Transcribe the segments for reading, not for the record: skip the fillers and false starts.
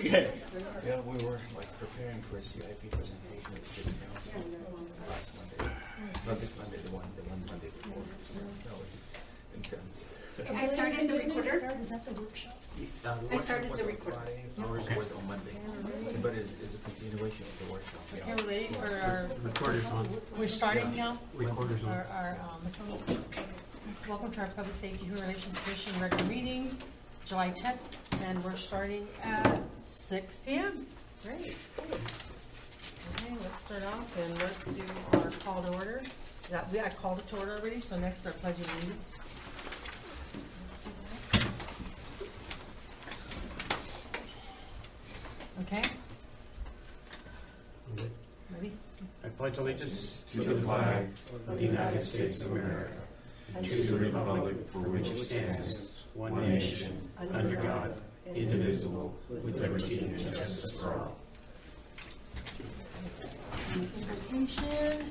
Yeah, we were like preparing for a CIP presentation at the city council last Monday. Not this Monday, the one Monday before. So that was intense. I started the recorder. Was that the workshop? The I started workshop was the on recorder. Friday. Ours was on Monday, but it's a continuation of the workshop. Okay, we're ready for our, Recorder's on. we're starting now. Recorder's on. Our welcome to our Public Safety Human Relations Commission regular meeting, July 10th, and we're starting at 6 p.m. Great. Okay, let's start off and let's do our call to order. I called it to order already, so next our pledge of allegiance. Okay. Ready? I pledge allegiance to the flag of the United States of America and to the republic for which it stands, one nation, under God, indivisible, with liberty and justice for all. Invocation.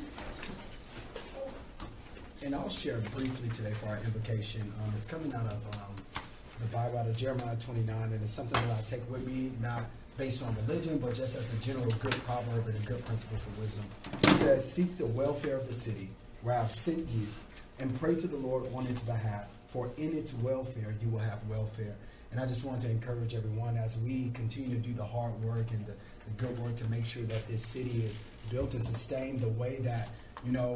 And I'll share briefly today for our invocation. It's coming out of the Bible, out of Jeremiah 29, and it's something that I take with me, not based on religion, but just as a general good proverb and a good principle for wisdom. It says, "Seek the welfare of the city where I've sent you, and pray to the Lord on its behalf, for in its welfare you will have welfare." And I just want to encourage everyone as we continue to do the hard work and the good work to make sure that this city is built and sustained the way that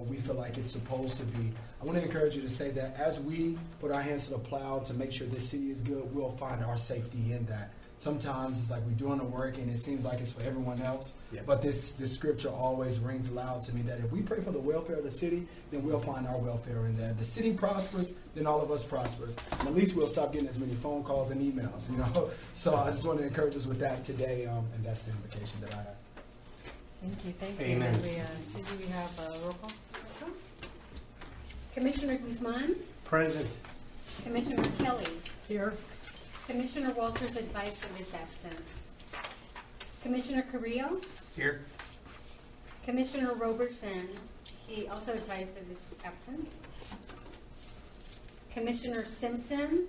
we feel like it's supposed to be. I want to encourage you to say that as we put our hands to the plow to make sure this city is good, we'll find our safety in that. Sometimes it's like we're doing the work and it seems like it's for everyone else. Yeah. But this scripture always rings loud to me that if we pray for the welfare of the city, then we'll find our welfare in there. If the city prospers, then all of us prospers. And at least we'll stop getting as many phone calls and emails, So I just want to encourage us with that today, and that's the invitation that I have. Thank you. Amen. Susie, we have a roll call. Commissioner Guzman, Present. Commissioner Kelly, Here. Commissioner Walters advised of his absence. Commissioner Carrillo, Here. Commissioner Robertson, he also advised of his absence. Commissioner Simpson,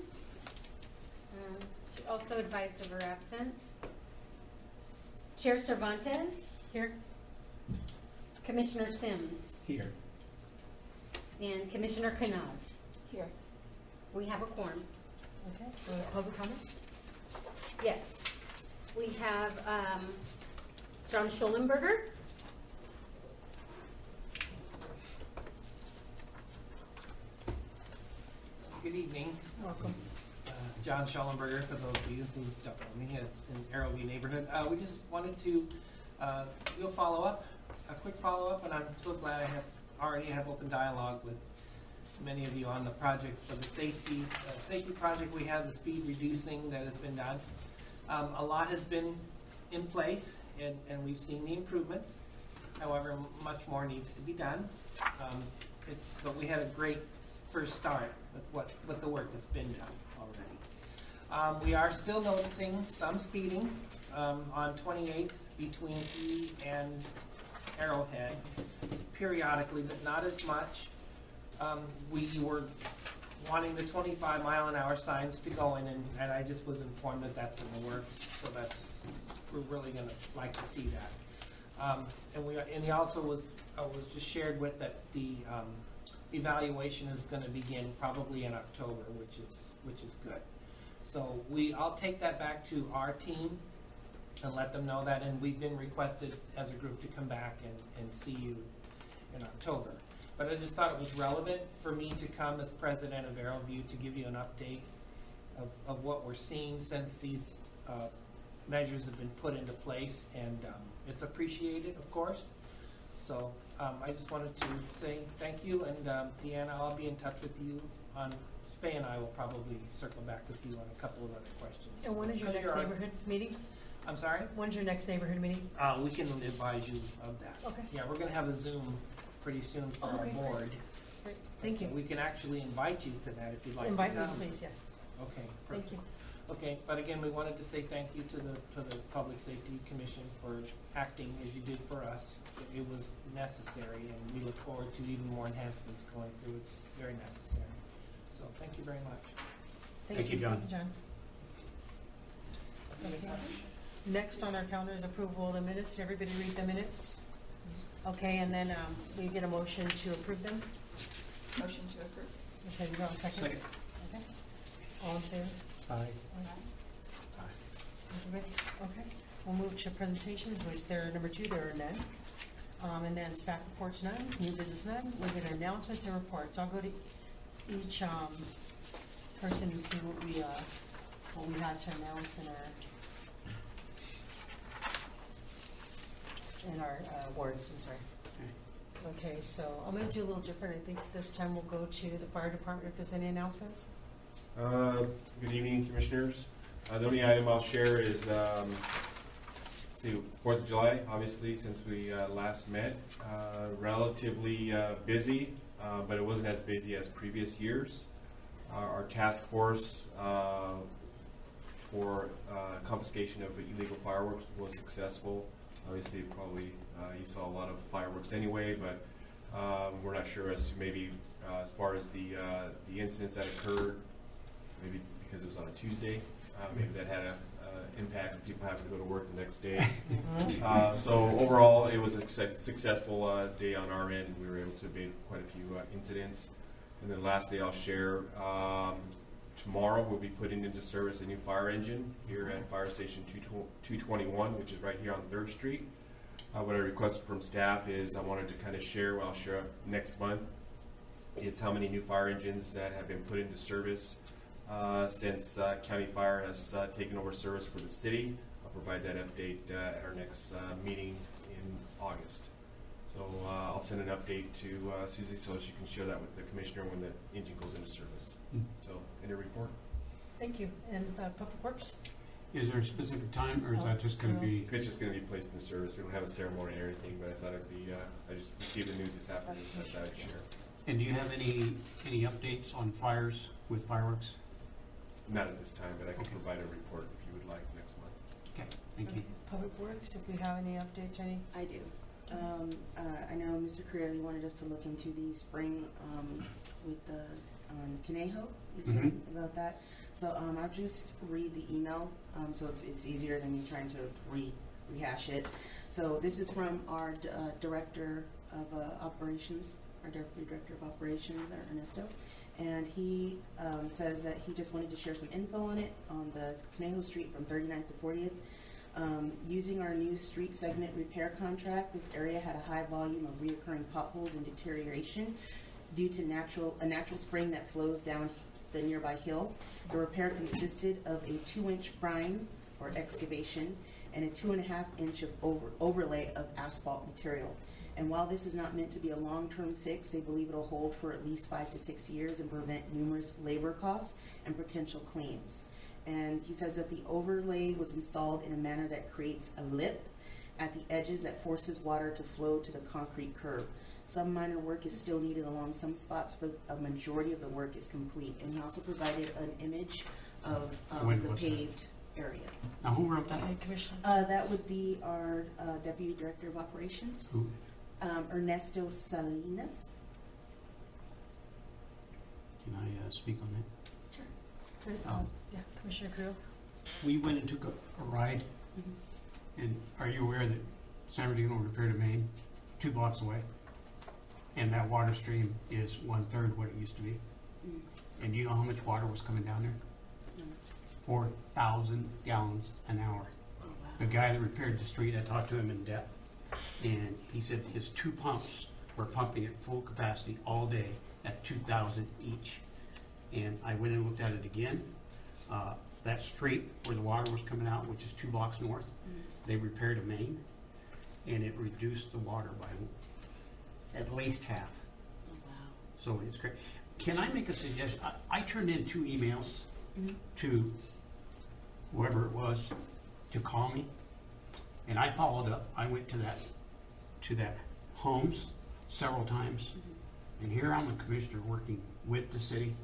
she also advised of her absence. Chair Cervantes, Here. Commissioner Sims, Here. and Commissioner Canals. Here. We have a quorum. Okay. Public comments? Yes. We have John Schollenberger. Good evening. Welcome. John Schollenberger, for those of you who don't know me, in Arrowview neighborhood. We just wanted to do a follow-up, a quick follow-up, and I'm so glad I already have open dialogue with many of you on the project for the safety project. We have the speed reducing that has been done. A lot has been in place, and we've seen the improvements. However, much more needs to be done. But we had a great first start with the work that's been done already. We are still noticing some speeding on 28th between E and Arrowhead periodically, but not as much. We were wanting the 25-mile-an-hour signs to go in, and I just was informed that that's in the works. So we're really going to like to see that. And he also was just shared with that the evaluation is going to begin probably in October, which is good. So I'll take that back to our team and let them know that, and we've been requested as a group to come back and see you in October. But I just thought it was relevant for me to come as president of Arrowview to give you an update of what we're seeing since these measures have been put into place, and it's appreciated, of course. So I just wanted to say thank you, and Deanna, I'll be in touch with you on, Faye and I will probably circle back with you on a couple of other questions. And when is your next neighborhood meeting? I'm sorry? When's your next neighborhood meeting? We can advise you of that. Okay. Yeah, we're going to have a Zoom pretty soon for our board. Great. Thank you. We can actually invite you to that if you'd like Invite to me, come. please, yes. Okay, Thank perfect. you. Okay, but again, we wanted to say thank you to the Public Safety Commission for acting as you did for us. It was necessary, and we look forward to even more enhancements going through. It's very necessary. So thank you very much. Thank you, John. Thank you, John. Okay. Next on our calendar is approval of the minutes. Did everybody read the minutes? Okay, and then we get a motion to approve them. Motion to approve. Okay, we got a second? Second. Okay. All in favor? Aye. Everybody? Okay. We'll move to presentations, which there are number 2, there are none. And then staff reports, none. New business, none. We'll get our announcements and reports. I'll go to each person and see what we had to announce in our warrants, I'm sorry. Okay, so I'm gonna do a little different. I think this time we'll go to the fire department if there's any announcements. Good evening, Commissioners. The only item I'll share is, see, 4th of July, obviously, since we last met. Relatively busy, but it wasn't as busy as previous years. Our task force for confiscation of illegal fireworks was successful. Obviously, probably you saw a lot of fireworks anyway, but we're not sure as to maybe as far as the incidents that occurred, maybe because it was on a Tuesday, maybe that had an impact on people having to go to work the next day. So overall, it was a successful day on our end. We were able to abate quite a few incidents. And then lastly, I'll share, tomorrow we'll be putting into service a new fire engine here at Fire Station 221, which is right here on 3rd Street. What I requested from staff is I wanted to kind of share, what I'll share next month, is how many new fire engines that have been put into service since County Fire has taken over service for the city. I'll provide that update at our next meeting in August. So I'll send an update to Susie so she can share that with the Commissioner when the engine goes into service. So, in a report. Thank you. And Public Works? Is there a specific time, or is that just going to be? It's just going to be placed into service. We don't have a ceremony or anything, but I thought it'd be, I just received the news this afternoon, so I thought I'd share. And do you have any updates on fires with fireworks? Not at this time, but I can Okay. provide a report if you would like next month. Okay, thank you. Public Works, if we have any updates or any? I do. I know Mr. Carrera, you wanted us to look into the spring with the Conejo. You said about that. So I'll just read the email, so it's easier than me trying to rehash it. So this is from our director of operations, our deputy director of operations, Ernesto, and he says that he just wanted to share some info on it on the Conejo Street from 39th to 40th. Using our new street segment repair contract, this area had a high volume of reoccurring potholes and deterioration due to a natural spring that flows down the nearby hill. The repair consisted of a 2-inch brine or excavation and a 2.5-inch of overlay of asphalt material. And while this is not meant to be a long-term fix, they believe it'll hold for at least 5 to 6 years and prevent numerous labor costs and potential claims. And he says that the overlay was installed in a manner that creates a lip at the edges that forces water to flow to the concrete curb. Some minor work is still needed along some spots, but a majority of the work is complete. And he also provided an image of the paved area. Now, who wrote that? Commissioner? That would be our Deputy Director of Operations, Who? Ernesto Salinas. Can I speak on that? Sure. Yeah, Commissioner Creel? We went and took a ride, and are you aware that San Bernardino repaired a main 2 blocks away? And that water stream is 1/3 what it used to be. And do you know how much water was coming down there? 4,000 gallons an hour. Oh, wow. The guy that repaired the street, I talked to him in depth, and he said his 2 pumps were pumping at full capacity all day at 2,000 each. And I went and looked at it again. That street where the water was coming out, which is 2 blocks north, they repaired a main, and it reduced the water by at least half. Oh, wow. So it's great. Can I make a suggestion? I turned in 2 emails to whoever it was to call me, and I followed up. I went to that Homes several times, and here I'm a commissioner working with the city.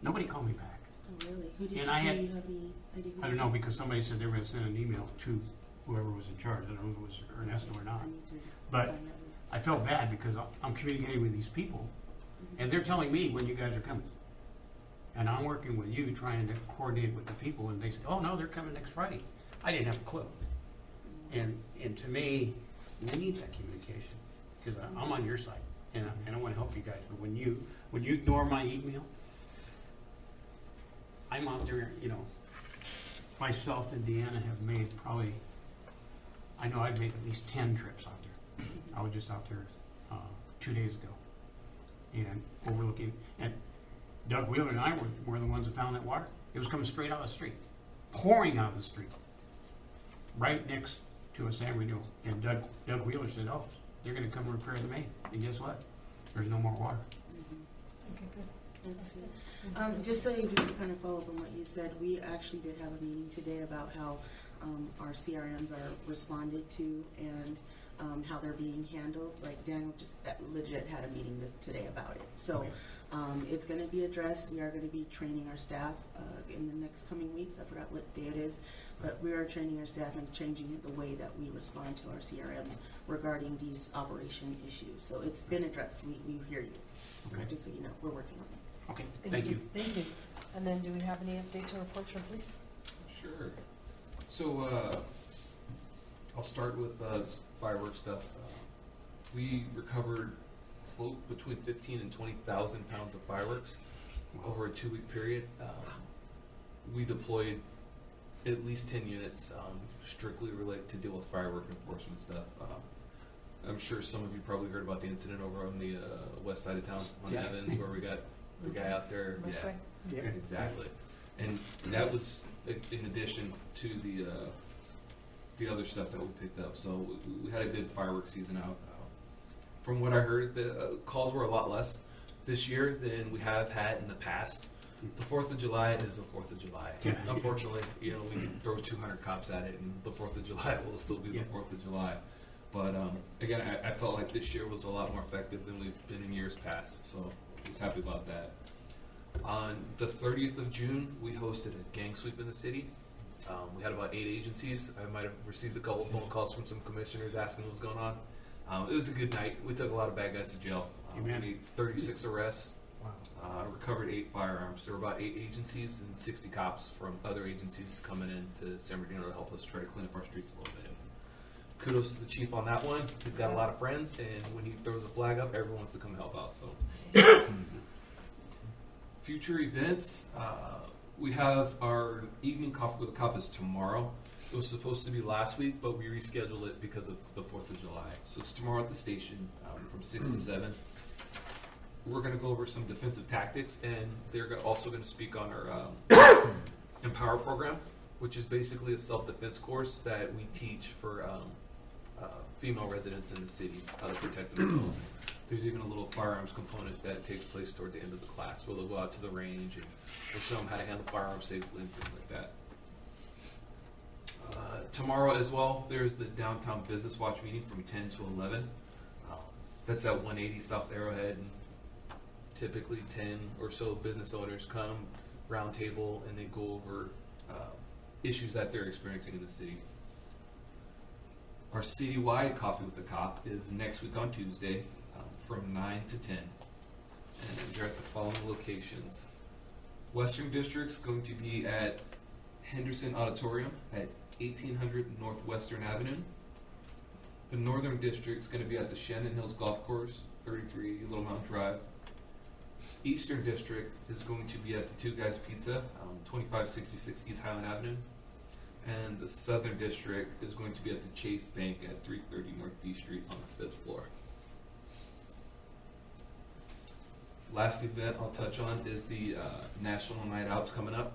Nobody called me back. Oh, really? Who did And you, I do had- you have any idea who? I don't know, because somebody said they were going to send an email to whoever was in charge. I don't know if it was Ernesto or not. I need to But find out. I felt bad because I'm communicating with these people, and they're telling me when you guys are coming. And I'm working with you, trying to coordinate with the people, and they say, oh, no, they're coming next Friday. I didn't have a clue. And to me, we need that communication, because I'm on your side, and I want to help you guys, but when you ignore my email, I'm out there, you know, myself and Deanna have made probably, I know I've made at least 10 trips out there. I was just out there 2 days ago, and overlooking, and Doug Wheeler and I were the ones that found that water. It was coming straight out of the street, pouring out of the street, right next to a San Renewal. And Doug Wheeler said, oh, they're going to come repair the main. And guess what? There's no more water. Okay, good. That's good. Just to kind of follow up on what you said, we actually did have a meeting today about how our CRMs are responded to and how they're being handled. Like Daniel just legit had a meeting today about it. So it's going to be addressed. We are going to be training our staff in the next coming weeks. I forgot what day it is, but we are training our staff and changing the way that we respond to our CRMs regarding these operation issues. So it's been addressed. We hear you. So Okay. just so you know, we're working on it. Okay, thank you. Thank you. And then do we have any updates or reports from police? Sure. So, I'll start with fireworks stuff. We recovered between 15 and 20,000 pounds of fireworks over a 2-week period. We deployed at least 10 units strictly related to deal with firework enforcement stuff. I'm sure some of you probably heard about the incident over on the west side of town on Yeah. Evans, where we got the guy out there. Westway? Yeah. Exactly. And that was in addition to the other stuff that we picked up. So we had a good fireworks season out. From what I heard, the calls were a lot less this year than we have had in the past. The 4th of July is the 4th of July. Yeah. Unfortunately, you know, we can throw 200 cops at it, and the 4th of July will still be Yeah. the 4th of July. But again, I felt like this year was a lot more effective than we've been in years past, so I was happy about that. On the 30th of June, we hosted a gang sweep in the city. We had about 8 agencies. I might have received a couple of phone calls from some commissioners asking what was going on. It was a good night. We took a lot of bad guys to jail. We Amen. made 36 arrests. Wow. Recovered 8 firearms. There were about 8 agencies and 60 cops from other agencies coming in to San Bernardino to help us try to clean up our streets a little bit. Kudos to the chief on that one. He's got a lot of friends, and when he throws a flag up, everyone wants to come help out. So, future events. We have our evening coffee with the cop is tomorrow. It was supposed to be last week, but we rescheduled it because of the 4th of July. So it's tomorrow at the station from 6 to 7. We're going to go over some defensive tactics, and they're also going to speak on our Empower program, which is basically a self-defense course that we teach for female residents in the city, how to protect themselves. There's even a little firearms component that takes place toward the end of the class, where they'll go out to the range and we'll show them how to handle firearms safely and things like that. Tomorrow as well, there's the Downtown Business Watch meeting from 10 to 11. That's at 180 South Arrowhead. And typically 10 or so business owners come, round table, and they go over issues that they're experiencing in the city. Our citywide Coffee with the Cop is next week on Tuesday from 9 to 10. And they're at the following locations. Western District's going to be at Henderson Auditorium at 1800 Northwestern Avenue. The Northern District's going to be at the Shannon Hills Golf Course, 33 Little Mountain Drive. Eastern District is going to be at the Two Guys Pizza, 2566 East Highland Avenue. And the Southern District is going to be at the Chase Bank at 330 North B Street on the 5th floor. Last event I'll touch on is the National Night Out's coming up.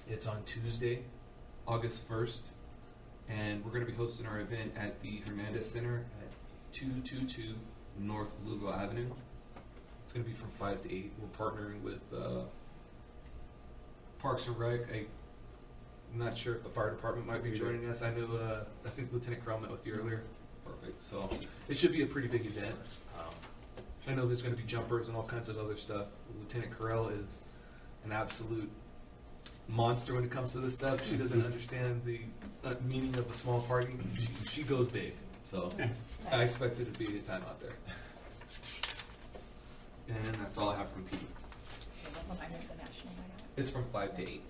It's on Tuesday, August 1st, and we're going to be hosting our event at the Hernandez Center at 222 North Lugo Avenue. It's going to be from 5 to 8. We're partnering with Parks and Rec. I'm not sure if the fire department might be joining us. I know, I think Lieutenant Carell met with you earlier. Perfect. So it should be a pretty big event. I know there's going to be jumpers and all kinds of other stuff. Lieutenant Carell is an absolute monster when it comes to this stuff. She doesn't understand the meaning of a small party. She goes big. So I expect it to be a time out there. And that's all I have from Pete. So what time is the National Night Out? It's from 5 to 8.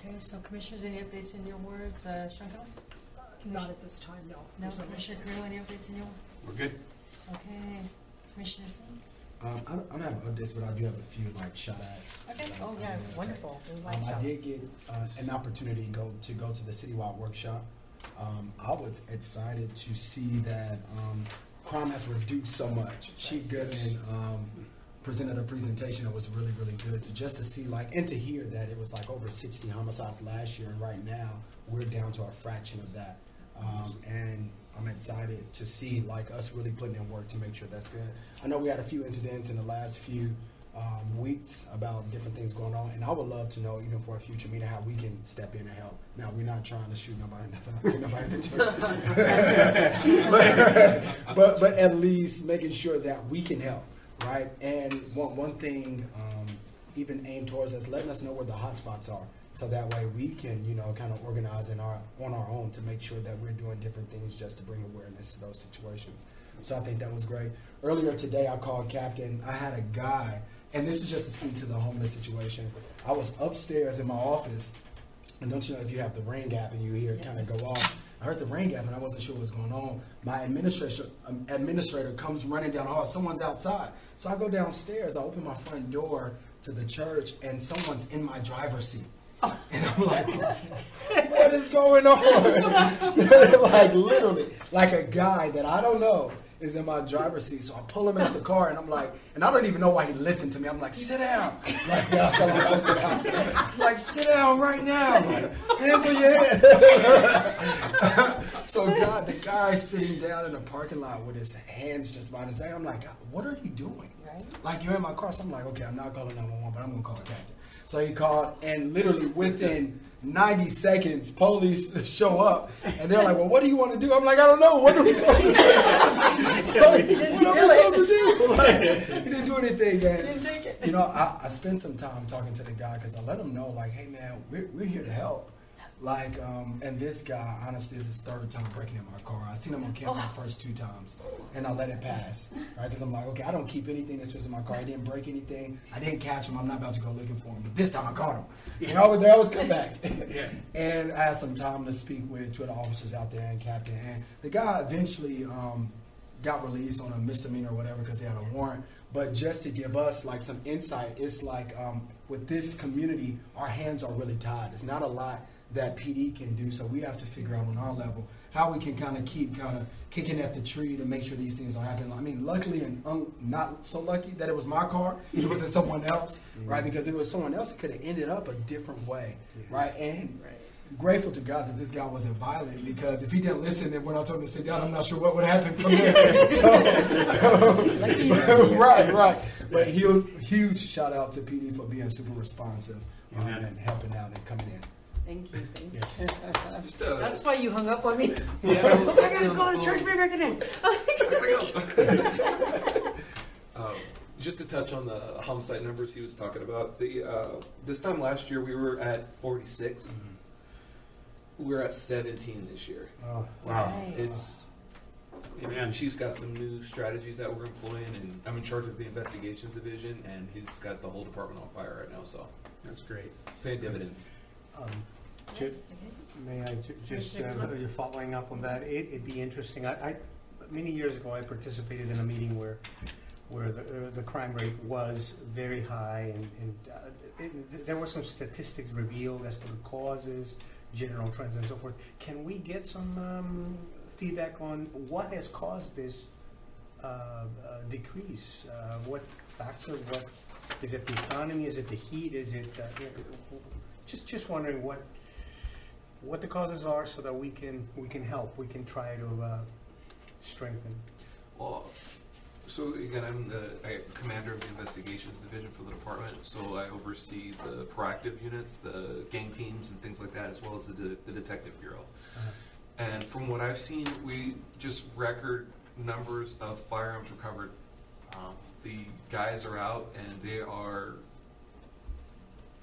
Okay, so commissioners, any updates in your words? Chantal? Not at this time, no. No, There's Commissioner Carrillo, any updates in your? We're good. Okay, Commissioner Singh? I don't have updates, but I do have a few like shout outs. Okay, oh yeah, wonderful. We like I shout-outs. did get an opportunity to go to the citywide workshop. I was excited to see that crime has reduced so much. Chief Goodman presented a presentation that was really, really good to see like, and to hear that it was like over 60 homicides last year, and right now we're down to a fraction of that. And I'm excited to see like us really putting in work to make sure that's good. I know we had a few incidents in the last few weeks about different things going on, and I would love to know, even for a future meeting, how we can step in and help. Now, we're not trying to shoot nobody, nothing, nobody to jail. but at least making sure that we can help, right? And one thing even aimed towards us, letting us know where the hot spots are, so that way we can, kind of organize on our own to make sure that we're doing different things just to bring awareness to those situations. So I think that was great. Earlier today, I called Captain. I had a guy, and this is just to speak to the homeless situation. I was upstairs in my office, and don't you know if you have the rain gap and you hear it kind of go off? I heard the rain gap, and I wasn't sure what was going on. My administrator comes running down the hall. Someone's outside. So I go downstairs. I open my front door to the church, and someone's in my driver's seat. And I'm like, what is going on? Like literally, like a guy that I don't know is in my driver's seat. So I pull him out the car, and I'm like, and I don't even know why he listened to me. I'm like, sit down. Like, I was the guy. I'm like, sit down right now. Like, hands on your head. So God, the guy sitting down in the parking lot with his hands just behind his back. I'm like, God, what are you doing? Right? Like, you're in my car. So I'm like, okay, I'm not calling 911, but I'm going to call Captain. So he called, and literally within 90 seconds, police show up, and they're like, well, what do you want to do? I'm like, I don't know. What are we supposed to do? What are we supposed to do? Like, he didn't do anything, man. He didn't take it. I spent some time talking to the guy, because I let him know, like, hey, man, we're here to help. Like, and this guy, honestly, is his third time breaking in my car. I seen him on camera the first 2 times, and I let it pass, right? Because I'm like, okay, I don't keep anything that's in my car. I didn't break anything. I didn't catch him. I'm not about to go looking for him. But this time I caught him. They always come back. And I had some time to speak with 2 of the officers out there and Captain. And the guy eventually got released on a misdemeanor or whatever because he had a warrant. But just to give us like some insight, it's like with this community, our hands are really tied. It's not a lot that PD can do, so we have to figure out on our level how we can kind of keep kicking at the tree to make sure these things don't happen. I mean, luckily and not so lucky that it was my car, it wasn't someone else, right? Because if it was someone else, it could have ended up a different way, right? And grateful to God that this guy wasn't violent, because if he didn't listen and when I told him to sit down, I'm not sure what would happen from there. Right. But huge shout out to PD for being super responsive and helping out and coming in. Thank you. Just, That's why you hung up on me. Yeah, I gotta go to church, maybe I can in. Just to touch on the homicide numbers he was talking about, this time last year we were at 46. We're at 17 this year. Oh, wow! Nice. It's Chief's got some new strategies that we're employing, and I'm in charge of the investigations division, and he's got the whole department on fire right now. So that's great. Paying dividends. Chip, may I just, you're following up on that? It'd be interesting. I many years ago, I participated in a meeting where the crime rate was very high, and there were some statistics revealed as to the causes, general trends, and so forth. Can we get some feedback on what has caused this decrease? What factor? What is it? The economy? Is it the heat? Is it just wondering what the causes are, so that we can help. We can try to strengthen. Well, so again, I'm the commander of the investigations division for the department. So I oversee the proactive units, the gang teams, and things like that, as well as the detective bureau. And from what I've seen, we just record numbers of firearms recovered. The guys are out, and they are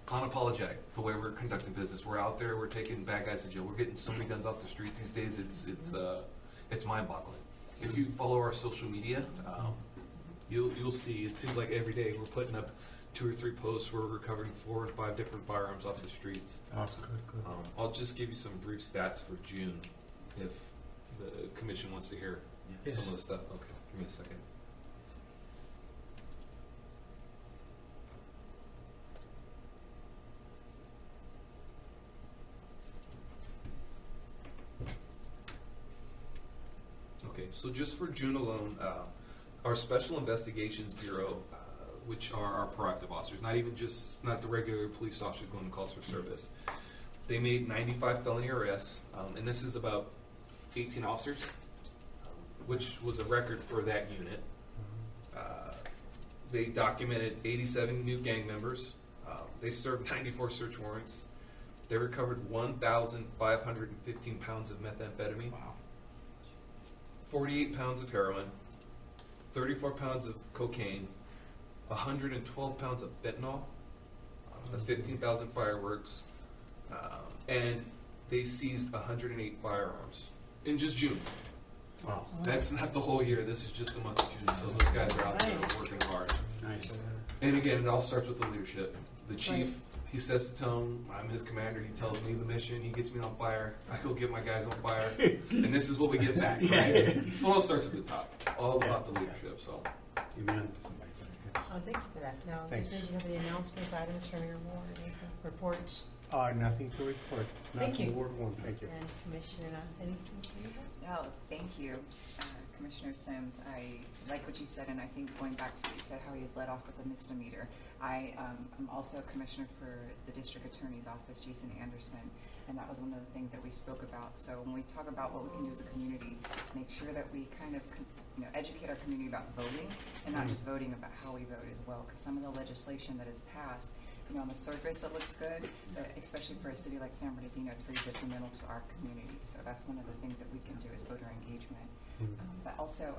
unapologetic the way we're conducting business. We're out there, we're taking bad guys to jail. We're getting so many guns off the street these days. It's mind-boggling. If you follow our social media, you'll see. It seems like every day we're putting up 2 or 3 posts. We're recovering 4 or 5 different firearms off the streets. Awesome. Good. I'll just give you some brief stats for June, if the commission wants to hear Yes. some of the stuff. Okay, give me a second. Okay, so just for June alone, our Special Investigations Bureau, which are our proactive officers, not the regular police officers going to calls for service, they made 95 felony arrests, and this is about 18 officers, which was a record for that unit. They documented 87 new gang members. They served 94 search warrants. They recovered 1,515 pounds of methamphetamine. Wow. 48 pounds of heroin, 34 pounds of cocaine, 112 pounds of fentanyl, the 15,000 fireworks, and they seized 108 firearms in just June. Wow. That's not the whole year. This is just the month of June. So those guys are out there Nice. working hard. Nice. And again, it all starts with the leadership. The chief, he sets the tone. I'm his commander. He tells me the mission. He gets me on fire. I go get my guys on fire. And this is what we get back. Right? So it all starts at the top. All about the leadership. So Amen. Oh, thank you for that. Now, Thanks. Ms. May, do you have any announcements, items from your board, anything, reports? Nothing to report. Not Thank from you. Ward 1, thank you. And Commissioner Nance, anything from you? Oh, thank you, Commissioner Sims. I like what you said, and I think going back to what you said, how he is let off with a misdemeanor. I am also a commissioner for the District Attorney's Office, Jason Anderson, and that was one of the things that we spoke about. So when we talk about what we can do as a community, make sure that we kind of educate our community about voting, and not just voting, about how we vote as well. Because some of the legislation that is passed, on the surface it looks good, but especially for a city like San Bernardino, it's very detrimental to our community. So that's one of the things that we can do is voter engagement. But also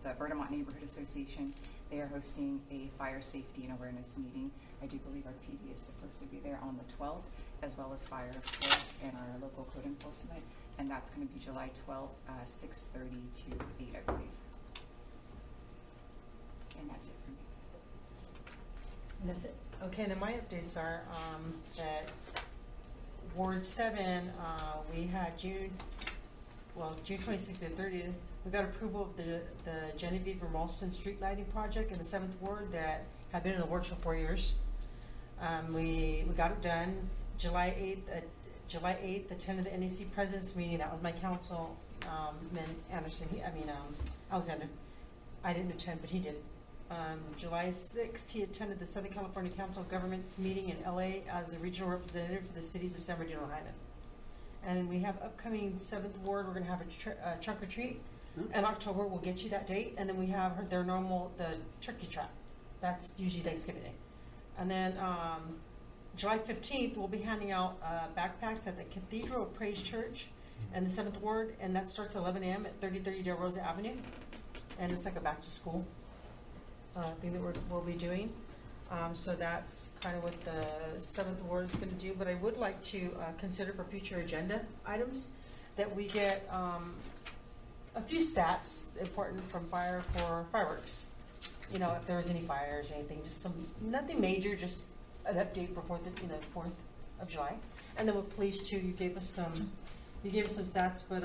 the Vermont Neighborhood Association, they are hosting a fire safety and awareness meeting. I do believe our PD is supposed to be there on the 12th, as well as fire, of course, and our local code enforcement. And that's going to be July 12th, 6:30 to 8, I believe. And that's it for me. And that's it. Okay, and then my updates are that Ward 7, we had June 26th and 30th, we got approval of the Genevieve Ralston street lighting project in the 7th Ward that had been in the works for 4 years. We got it done. July 8th, attended the NEC President's meeting. That was my councilman Alexander. I didn't attend, but he did. July 6th, he attended the Southern California Council of Governments meeting in LA as a regional representative for the cities of San Bernardino and Highland. And we have upcoming 7th Ward, we're going to have a trunk or treat in October. We'll get you that date. And then we have the turkey trap. That's usually Thanksgiving Day. And then July 15th, we'll be handing out backpacks at the Cathedral of Praise Church and the 7th Ward, and that starts at 11 a.m. at 3030 Del Rosa Avenue. And it's like a back to school thing that we'll be doing. So that's kind of what the 7th Ward is going to do. But I would like to consider for future agenda items that we get a few stats important from fire for fireworks. If there was any fires or anything, just nothing major, just an update for 4th of July. And then with police too, you gave us some stats, but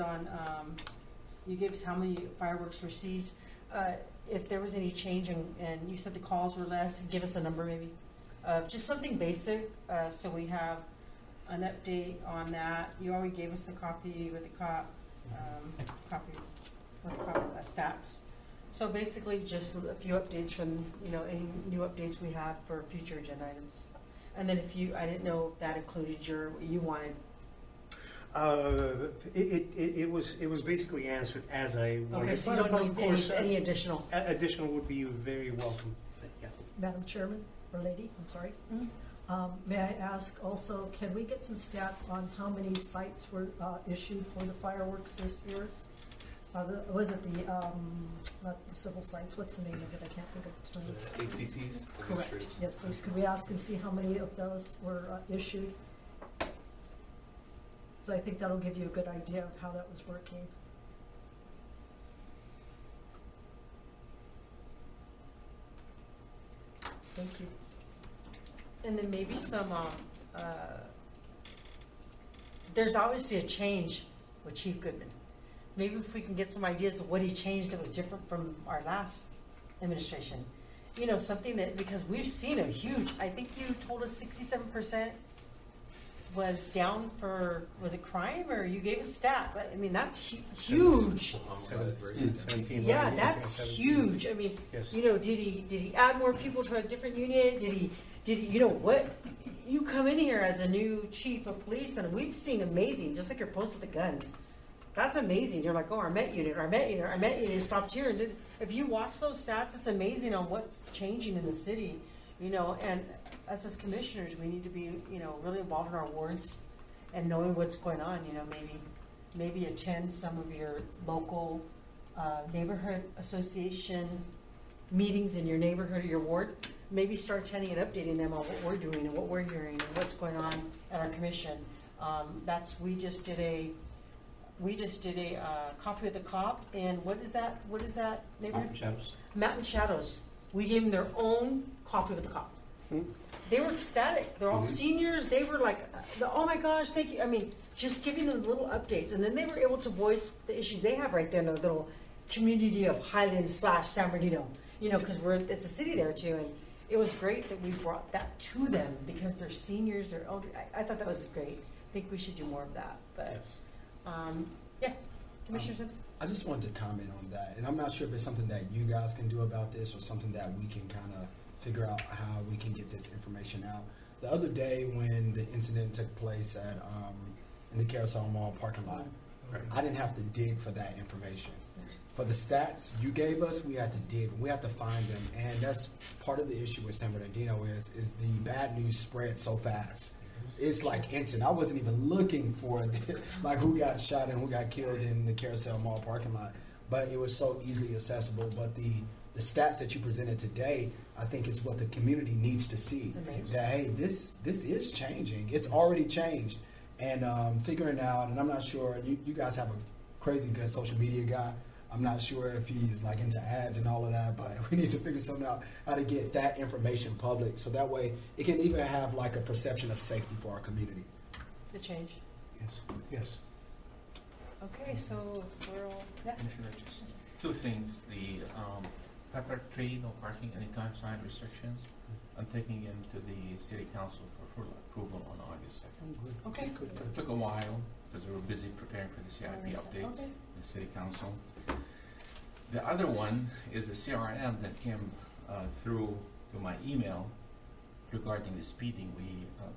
you gave us how many fireworks were seized. If there was any change and you said the calls were less, give us a number maybe. Just something basic, so we have an update on that. You already gave us the copy with the stats. So basically just a few updates from, any new updates we have for future agenda items. And then I didn't know if that included you wanted. It was basically answered as I wanted. Okay, so you don't Of course, need any additional. additional would be very welcome. Yeah. Madam Chairman, or lady, I'm sorry. May I ask also, can we get some stats on how many sites were issued for the fireworks this year? Was it not the civil sites, what's the name of it? I can't think of the term. The ACPs. Correct, yes, please. Could we ask and see how many of those were issued? So I think that'll give you a good idea of how that was working. Thank you. And then maybe some, there's obviously a change with Chief Goodman. Maybe if we can get some ideas of what he changed that was different from our last administration. You know, something that, because we've seen a huge, I think you told us 67% was down for, was it crime, or you gave us stats? I mean, that's huge. Yeah, that's huge. I mean, Yes. you know, did he add more people to a different unit? Did he, you know, what? You come in here as a new chief of police, and we've seen amazing, just like your post with the guns. That's amazing. You're like, oh, our Met unit stopped here and did. If you watch those stats, it's amazing on what's changing in the city, you know. And us as commissioners, we need to be, you know, really involved in our wards and knowing what's going on. You know, maybe attend some of your local neighborhood association meetings in your neighborhood or your ward. Maybe start attending and updating them on what we're doing and what we're hearing and what's going on at our commission. We just did a Coffee with the Cop, and what is that neighborhood? Mountain Shadows. Mountain Shadows. We gave them their own Coffee with the Cop. They were ecstatic. They're all seniors. They were like, oh my gosh, thank you. I mean, just giving them little updates, and then they were able to voice the issues they have right there in the little community of Highlands/San Bernardino. You know, because it's a city there too, and it was great that we brought that to them because they're seniors. They're older. I thought that was great. I think we should do more of that. But Yes. yeah, Commissioner Sims. I just wanted to comment on that, and I'm not sure if it's something that you guys can do about this or something that we can kind of figure out how we can get this information out. The other day when the incident took place at in the Carousel Mall parking lot, I didn't have to dig for that information. For the stats you gave us, we had to dig. We had to find them, and that's part of the issue with San Bernardino is the bad news spread so fast. It's like instant. I wasn't even looking for like who got shot and who got killed in the Carousel Mall parking lot, but it was so easily accessible. But the stats that you presented today, I think it's what the community needs to see. It's amazing. That hey, this is changing. It's already changed, and figuring out. And I'm not sure you guys have a crazy good social media guy. I'm not sure if he's like into ads and all of that, but we need to figure something out how to get that information public so that way it can even have like a perception of safety for our community. The change. Yes. Yes. Okay, so we're all, yeah. Commissioner, just two things. The pepper tree, no parking anytime sign restrictions. I'm taking him to the city council for full approval on August 2nd. Okay. It took a while because we were busy preparing for the CIP updates, Okay. the city council. The other one is a CRM that came through to my email regarding the speeding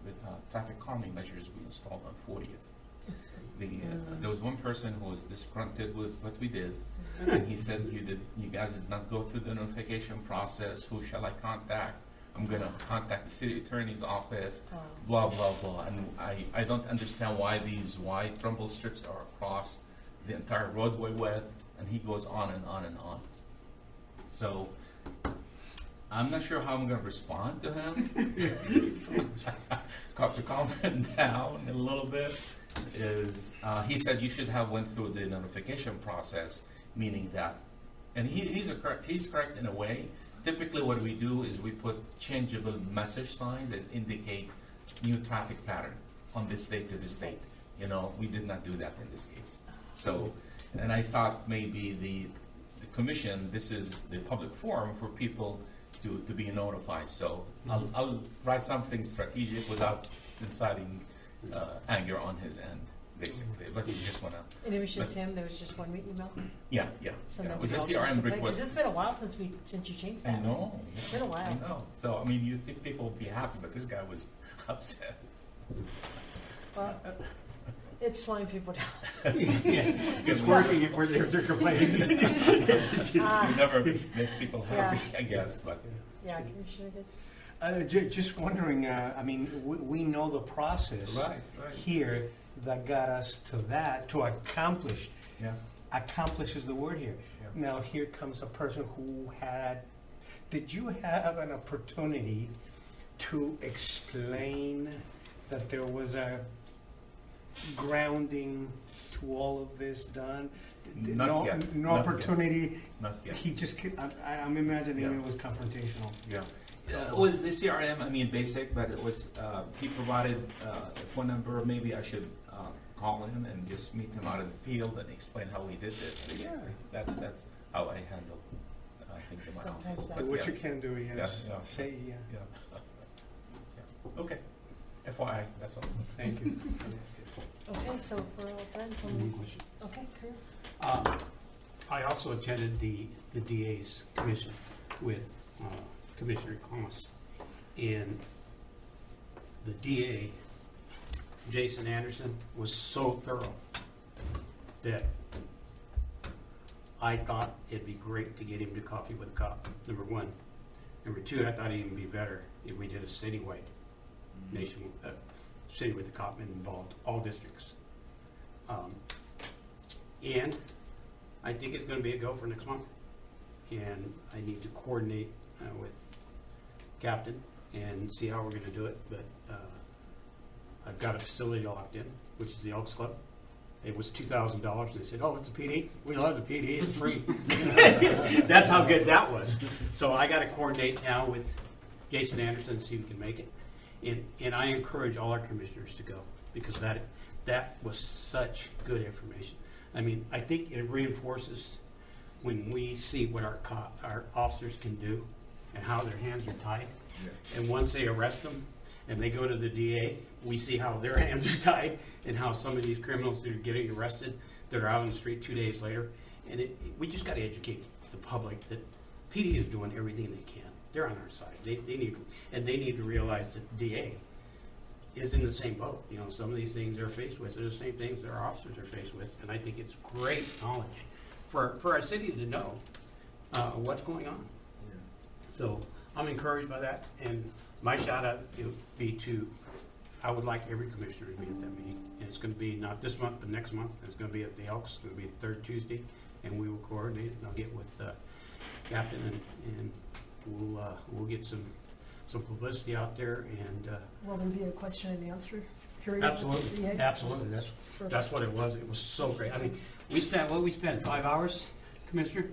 with traffic calming measures we installed on 40th. There was one person who was disgruntled with what we did, and he said, you guys did not go through the notification process. Who shall I contact? I'm going to contact the city attorney's office, blah, blah, blah. And I don't understand why these wide rumble strips are across the entire roadway width, and he goes on and on and on. So I'm not sure how I'm going to respond to him. To calm him down a little bit is he said you should have went through the notification process, meaning that, and he's correct in a way. Typically what we do is we put changeable message signs that indicate new traffic pattern on this date to this date. You know, we did not do that in this case. So, and I thought maybe the commission, this is the public forum for people to be notified. So I'll write something strategic without inciting anger on his end, basically. But you just want to. And it was just him. There was just one email. Yeah. So It was a nobody else CRM has- request. Because it's been a while since you changed that. I know. It's been a while. I know. So I mean, you think people would be happy, but this guy was upset. Well, it's slowing people down. It's working if they're complaining. You never make people happy, I guess. But Yeah, Commissioner, I guess. Just wondering, I mean, we know the process Right. here that got us to that, to accomplish. Yeah. Accomplish is the word here. Yeah. Now, here comes a person who did you have an opportunity to explain that there was a grounding to all of this done? Not yet. No Not opportunity. Not yet. He just, I'm imagining Yeah. it was confrontational. Yeah. It was the CRM, I mean, basic, but it was, he provided a phone number, maybe I should call him and just meet him out in the field and explain how we did this, basically. That's how I handle things in my Sometimes office. that's- But What yeah, you can do is Yeah. say, yeah. Yeah. Okay, FYI, that's all. thank you. Okay, so for all done, One someone, question. okay, Kareel? I also attended the DA's commission with Commissioner Thomas. And the DA, Jason Anderson, was so thorough that I thought it'd be great to get him to Coffee with a Cop, number one. Number two, I thought it'd even be better if we did a citywide nation, city with the cop involved, all districts. And I think it's gonna be a go for next month. And I need to coordinate with Captain and see how we're gonna do it, but I've got a facility locked in, which is the Elks Club. It was $2,000, and they said, oh, it's a PD? We love the PD, it's free. That's how good that was. So I gotta coordinate now with Jason Anderson and see if we can make it. And I encourage all our commissioners to go, because that was such good information. I mean, I think it reinforces when we see what our officers can do and how their hands are tied. And once they arrest them and they go to the DA, we see how their hands are tied and how some of these criminals that are getting arrested that are out on the street 2 days later. And we just got to educate the public that PD is doing everything they can. They're on our side. They need to realize that the DA is in the same boat. You know, some of these things they're faced with are the same things that our officers are faced with. And I think it's great knowledge for our city to know what's going on. So I'm encouraged by that, and my shout out would be to, I would like every commissioner to be at that meeting. And it's gonna be not this month, but next month. It's gonna be at the Elks, it's gonna be the third Tuesday, and we will coordinate, and I'll get with Captain, and we'll get some publicity out there, and Will there be a question and answer period? with the absolutely, DA? absolutely, that's what it was. It was so great. I mean, we spent 5 hours, Commissioner?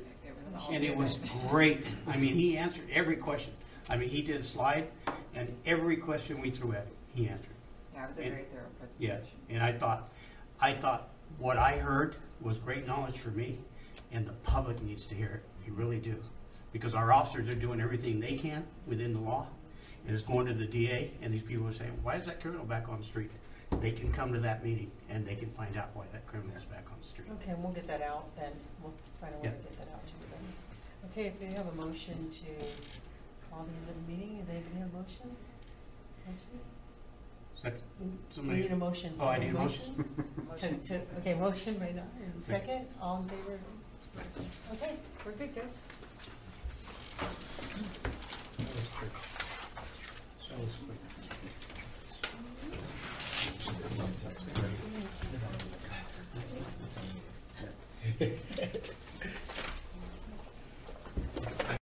And it was great. I mean, he answered every question. I mean, he did a slide, and every question we threw at him, he answered. Yeah, it was a very thorough Yeah, presentation. and I thought what I heard was great knowledge for me, and the public needs to hear it. You really do. Because our officers are doing everything they can within the law, and it's going to the DA, and these people are saying, why is that criminal back on the street? They can come to that meeting, and they can find out why that criminal is back on the street. Okay, and we'll get that out then. We'll find a way to Yeah. get that out to you then. Okay, if we have a motion to call the end of the meeting, does anybody have a motion? Second, We somebody, need a motion. oh, I need a motion. Okay, motion by Don, and second, all in favor? Okay, we're good, guys. That was quick. Text me.